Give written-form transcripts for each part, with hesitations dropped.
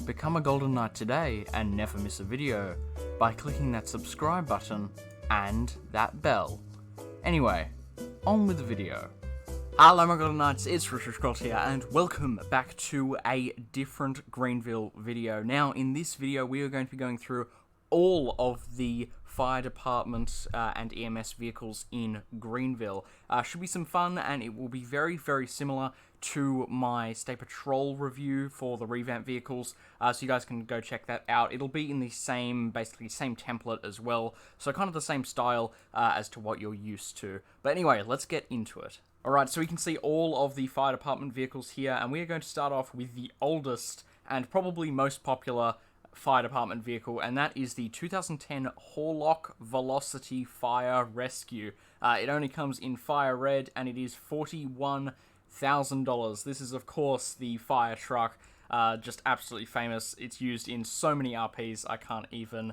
Become a Golden Knight today and never miss a video by clicking that subscribe button and that bell. Anyway, on with the video. Hello my Golden Knights, it's richyrichgold here and welcome back to a different Greenville video. Now in this video we are going to be going through all of the fire department and EMS vehicles in Greenville. Should be some fun, and it will be very, very similar to my State Patrol review for the Revamp vehicles, so you guys can go check that out. It'll be in the same, basically same template as well, so kind of the same style as to what you're used to. But anyway, let's get into it. Alright, so we can see all of the fire department vehicles here, and we are going to start off with the oldest and probably most popular fire department vehicle, and that is the 2010 Horlock Velocity Fire Rescue. It only comes in fire red, and it is $41,000. This is, of course, the fire truck, just absolutely famous. It's used in so many RPs, I can't even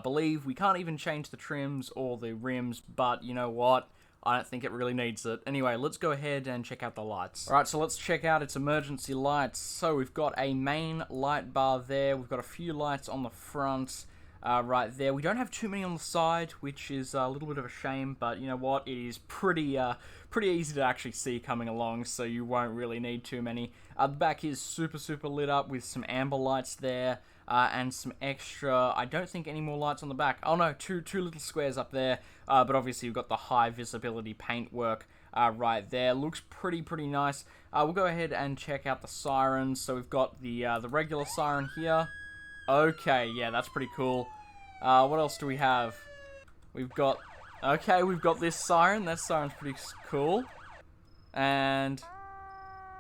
believe. We can't even change the trims or the rims, but you know what? I don't think it really needs it. Anyway, let's go ahead and check out the lights. Alright, so let's check out its emergency lights. So we've got a main light bar there. We've got a few lights on the front right there. We don't have too many on the side, which is a little bit of a shame, but you know what? It is pretty easy to actually see coming along, so you won't really need too many. The back is super lit up with some amber lights there. And some extra, I don't think any more lights on the back. Oh no, two little squares up there, but obviously you've got the high visibility paintwork right there. Looks pretty nice. We'll go ahead and check out the sirens. So we've got the regular siren here. Okay, yeah, that's pretty cool. What else do we have? We've got this siren. That siren's pretty cool. And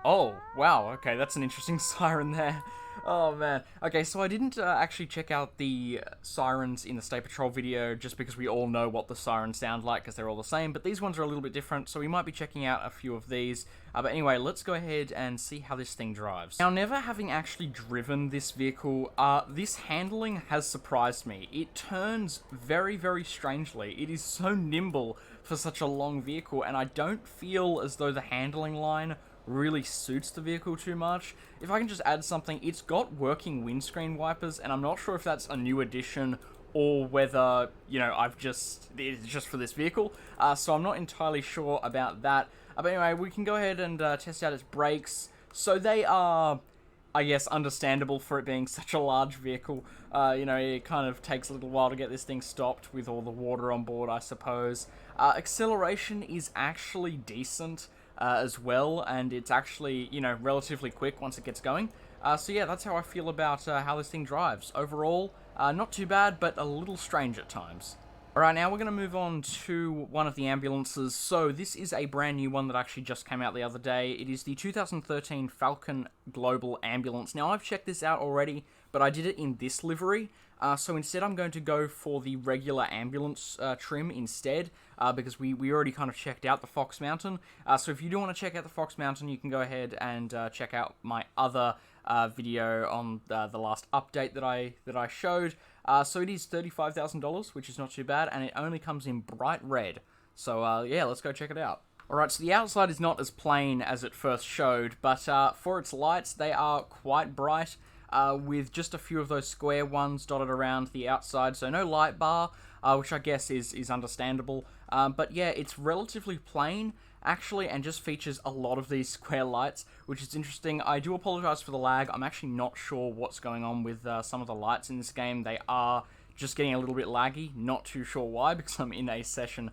oh, wow, okay, that's an interesting siren there. Oh man. Okay, so I didn't actually check out the sirens in the State Patrol video just because we all know what the sirens sound like because they're all the same, but these ones are a little bit different, so we might be checking out a few of these. But anyway, let's go ahead and see how this thing drives. Now, never having actually driven this vehicle, this handling has surprised me. It turns very strangely. It is so nimble for such a long vehicle, and I don't feel as though the handling line really suits the vehicle too much. If I can just add something, it's got working windscreen wipers, and I'm not sure if that's a new addition or whether, you know, it's just for this vehicle, so I'm not entirely sure about that. But anyway, we can go ahead and test out its brakes. So they are, I guess, understandable for it being such a large vehicle. You know, it kind of takes a little while to get this thing stopped with all the water on board, I suppose. Acceleration is actually decent as well, and it's actually, you know, relatively quick once it gets going. So yeah, that's how I feel about how this thing drives. Overall, not too bad, but a little strange at times. Alright, now we're going to move on to one of the ambulances. So this is a brand new one that actually just came out the other day. It is the 2013 Falcon Global Ambulance. Now, I've checked this out already, but I did it in this livery. So instead I'm going to go for the regular ambulance trim instead, because we already kind of checked out the Fox Mountain. So if you do want to check out the Fox Mountain, you can go ahead and check out my other video on the last update that I showed. So it is $35,000, which is not too bad, and it only comes in bright red. So yeah, let's go check it out. Alright, so the outside is not as plain as it first showed, but for its lights, they are quite bright, with just a few of those square ones dotted around the outside, so no light bar, which I guess is understandable. But yeah, it's relatively plain, actually, and just features a lot of these square lights, which is interesting. I do apologize for the lag. I'm actually not sure what's going on with some of the lights in this game. They are just getting a little bit laggy. Not too sure why, because I'm in a session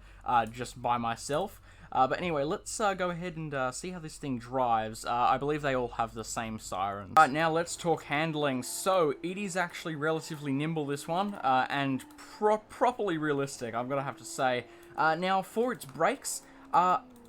just by myself. But anyway, let's go ahead and see how this thing drives. I believe they all have the same sirens. Alright, now let's talk handling. So, it is actually relatively nimble, this one, and properly realistic, I'm gonna have to say. Now, for its brakes,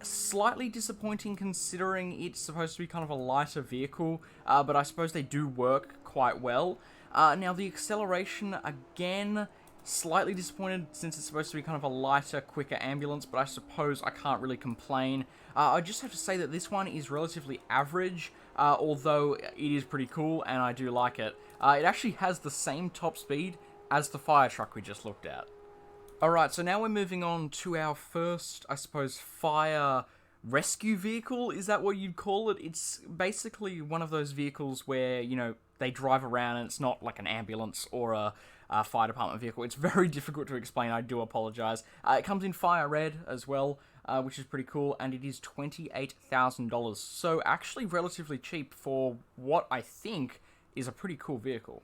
slightly disappointing considering it's supposed to be kind of a lighter vehicle, but I suppose they do work quite well. Now, the acceleration, again, slightly disappointed since it's supposed to be kind of a lighter, quicker ambulance, but I suppose I can't really complain. I just have to say that this one is relatively average, although it is pretty cool, and I do like it. It actually has the same top speed as the fire truck we just looked at. Alright, so now we're moving on to our first, I suppose, fire rescue vehicle. Is that what you'd call it? It's basically one of those vehicles where, you know, they drive around, and it's not like an ambulance or a fire department vehicle. It's very difficult to explain, I do apologize. It comes in fire red as well, which is pretty cool, and it is $28,000. So actually relatively cheap for what I think is a pretty cool vehicle.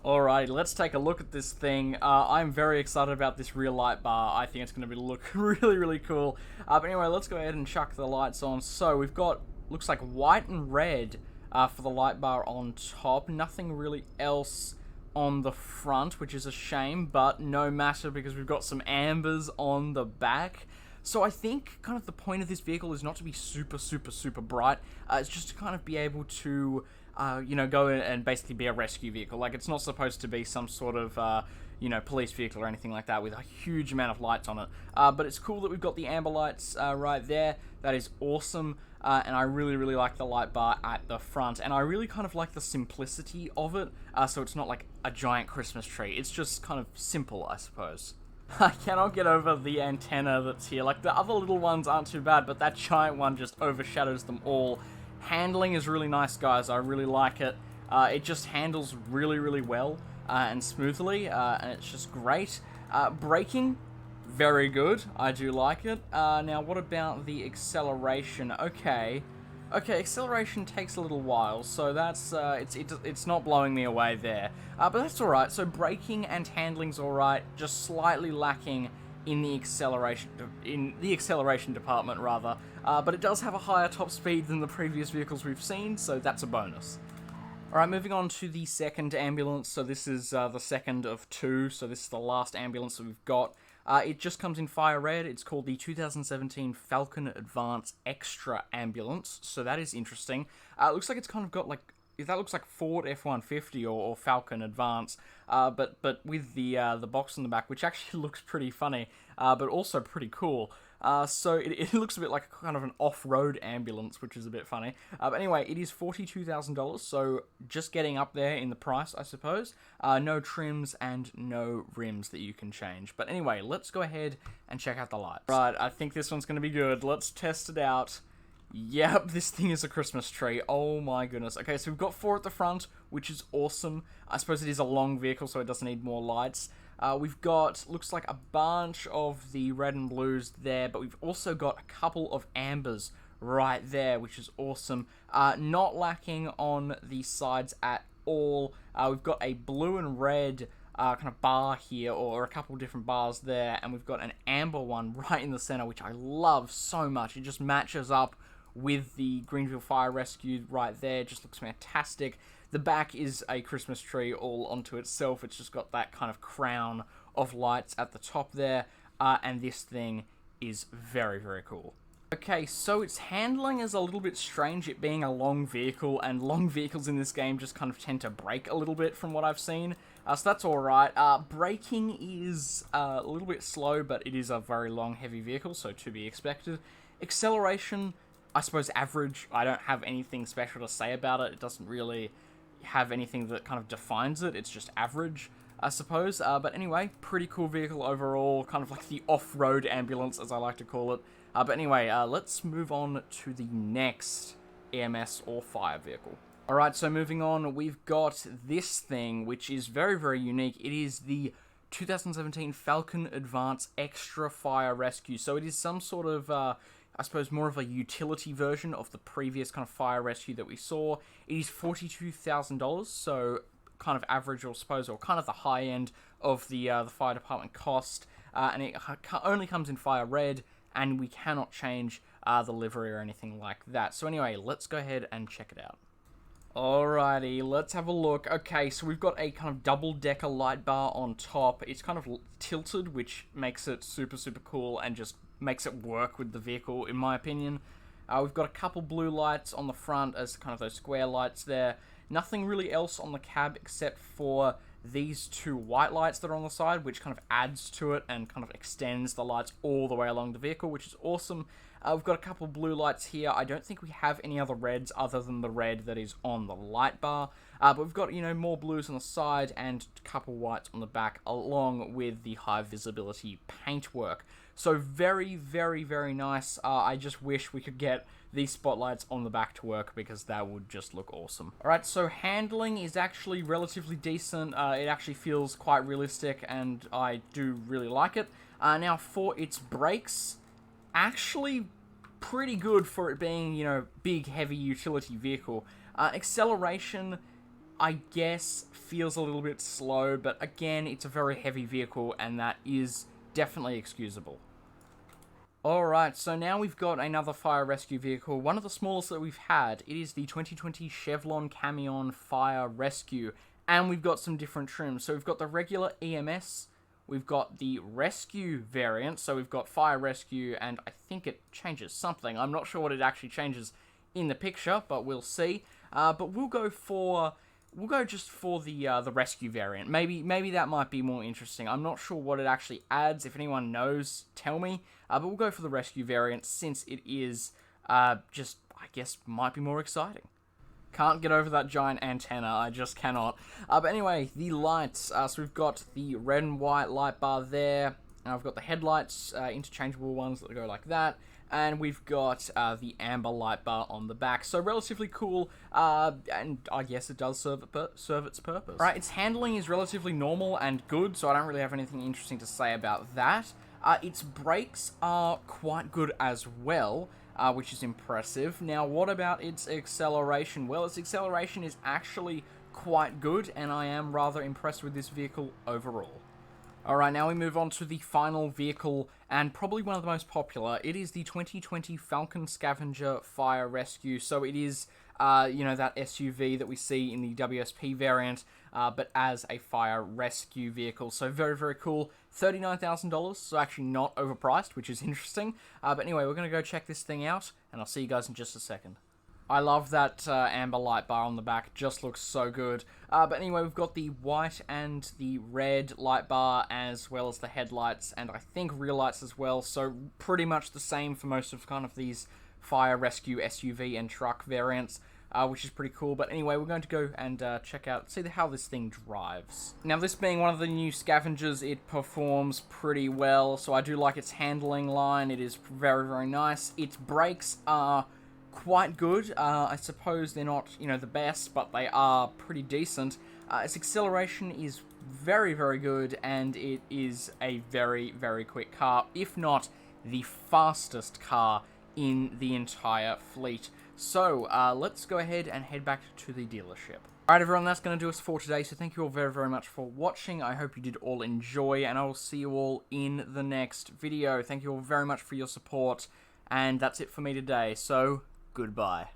Alright, let's take a look at this thing. I'm very excited about this rear light bar. I think it's going to look really, really cool. But anyway, let's go ahead and chuck the lights on. So we've got, looks like white and red for the light bar on top. Nothing really else on the front, which is a shame, but no matter because we've got some ambers on the back. So I think kind of the point of this vehicle is not to be super, super, super bright. It's just to kind of be able to go in and basically be a rescue vehicle. Like, it's not supposed to be some sort of, police vehicle or anything like that with a huge amount of lights on it. But it's cool that we've got the amber lights right there. That is awesome. And I really, really like the light bar at the front. And I really kind of like the simplicity of it. So it's not like a giant Christmas tree. It's just kind of simple, I suppose. I cannot get over the antenna that's here. Like, the other little ones aren't too bad, but that giant one just overshadows them all. Handling is really nice, guys. I really like it. It just handles really, really well and smoothly, and it's just great. Braking, very good. I do like it. Now, what about the acceleration? Okay, acceleration takes a little while, so that's it's not blowing me away there. But that's all right. So braking and handling's all right. Just slightly lacking in the acceleration department rather, but it does have a higher top speed than the previous vehicles we've seen, so that's a bonus. Alright, moving on to the second ambulance. So this is the second of two, so this is the last ambulance that we've got. It just comes in fire red. It's called the 2017 Falcon Advance Extra Ambulance, so that is interesting. It looks like it's kind of got like, that looks like Ford F-150 or Falcon Advance, but with the box in the back, which actually looks pretty funny, but also pretty cool. So it looks a bit like kind of an off-road ambulance, which is a bit funny. But anyway, it is $42,000, so just getting up there in the price, I suppose. No trims and no rims that you can change. But anyway, let's go ahead and check out the lights. Right, I think this one's going to be good. Let's test it out. Yep, this thing is a Christmas tree. Oh my goodness. Okay, so we've got 4 at the front, which is awesome. I suppose it is a long vehicle, so it doesn't need more lights. We've got, looks like a bunch of the red and blues there, but we've also got a couple of ambers right there, which is awesome. Not lacking on the sides at all. We've got a blue and red kind of bar here, or a couple different bars there, and we've got an amber one right in the center, which I love so much. It just matches up with the Greenville Fire Rescue right there. It just looks fantastic. The back is a Christmas tree all onto itself. It's just got that kind of crown of lights at the top there, and this thing is very, very cool. Okay, so its handling is a little bit strange, it being a long vehicle, and long vehicles in this game just kind of tend to brake a little bit from what I've seen. So that's alright. Braking is a little bit slow, but it is a very long, heavy vehicle, so to be expected. Acceleration, I suppose average. I don't have anything special to say about it. It doesn't really have anything that kind of defines it. It's just average, I suppose. But anyway, pretty cool vehicle overall, kind of like the off-road ambulance, as I like to call it. But anyway, let's move on to the next EMS or fire vehicle. Alright, so moving on, we've got this thing, which is very, very unique. It is the 2017 Falcon Advance Extra Fire Rescue. So it is some sort of, I suppose, more of a utility version of the previous kind of fire rescue that we saw. It is $42,000, so kind of average, or suppose, or kind of the high end of the fire department cost. And it only comes in fire red, and we cannot change the livery or anything like that. So anyway, let's go ahead and check it out. Alrighty, let's have a look. Okay, so we've got a kind of double-decker light bar on top. It's kind of tilted, which makes it super, super cool and just makes it work with the vehicle, in my opinion. We've got a couple blue lights on the front as kind of those square lights there. Nothing really else on the cab except for these 2 white lights that are on the side, which kind of adds to it and kind of extends the lights all the way along the vehicle, which is awesome. We've got a couple blue lights here. I don't think we have any other reds other than the red that is on the light bar. But we've got, more blues on the side and a couple whites on the back, along with the high visibility paintwork. So very, very, very nice. I just wish we could get these spotlights on the back to work, because that would just look awesome. Alright, so handling is actually relatively decent. It actually feels quite realistic, and I do really like it. Now, for its brakes, actually pretty good for it being, you know, big, heavy utility vehicle. Acceleration, I guess, feels a little bit slow, but again, it's a very heavy vehicle, and that is definitely excusable. Alright, so now we've got another fire rescue vehicle, one of the smallest that we've had. It is the 2020 Chavion Camion Fire Rescue, and we've got some different trims. So we've got the regular EMS, we've got the rescue variant, so we've got fire rescue, and I think it changes something. I'm not sure what it actually changes in the picture, but we'll see. But we'll go just for the rescue variant. Maybe that might be more interesting. I'm not sure what it actually adds. If anyone knows, tell me. But we'll go for the rescue variant, since it is just, I guess, might be more exciting. Can't get over that giant antenna, I just cannot. But anyway, the lights. So we've got the red and white light bar there. I've got the headlights, interchangeable ones that go like that. And we've got the amber light bar on the back. So relatively cool, and I guess it does serve its purpose. Right, its handling is relatively normal and good, so I don't really have anything interesting to say about that. Its brakes are quite good as well, which is impressive. Now, what about its acceleration? Well, its acceleration is actually quite good, and I am rather impressed with this vehicle overall. Alright, now we move on to the final vehicle, and probably one of the most popular. It is the 2020 Falcon Scavenger Fire Rescue. So it is, you know, that SUV that we see in the WSP variant, but as a fire rescue vehicle. So very, very cool. $39,000, so actually not overpriced, which is interesting. But anyway, we're going to go check this thing out, and I'll see you guys in just a second. I love that amber light bar on the back, just looks so good. But anyway, we've got the white and the red light bar, as well as the headlights, and I think rear lights as well, so pretty much the same for most of kind of these fire rescue SUV and truck variants, which is pretty cool. But anyway, we're going to go and check out, see how this thing drives. Now, this being one of the new Scavengers, it performs pretty well, so I do like its handling line. It is very, very nice. Its brakes are quite good. I suppose they're not, you know, the best, but they are pretty decent. Its acceleration is very, very good, and it is a very, very quick car, if not the fastest car in the entire fleet. So, let's go ahead and head back to the dealership. Alright everyone, that's going to do us for today, so thank you all very, very much for watching. I hope you did all enjoy, and I will see you all in the next video. Thank you all very much for your support, and that's it for me today, so goodbye.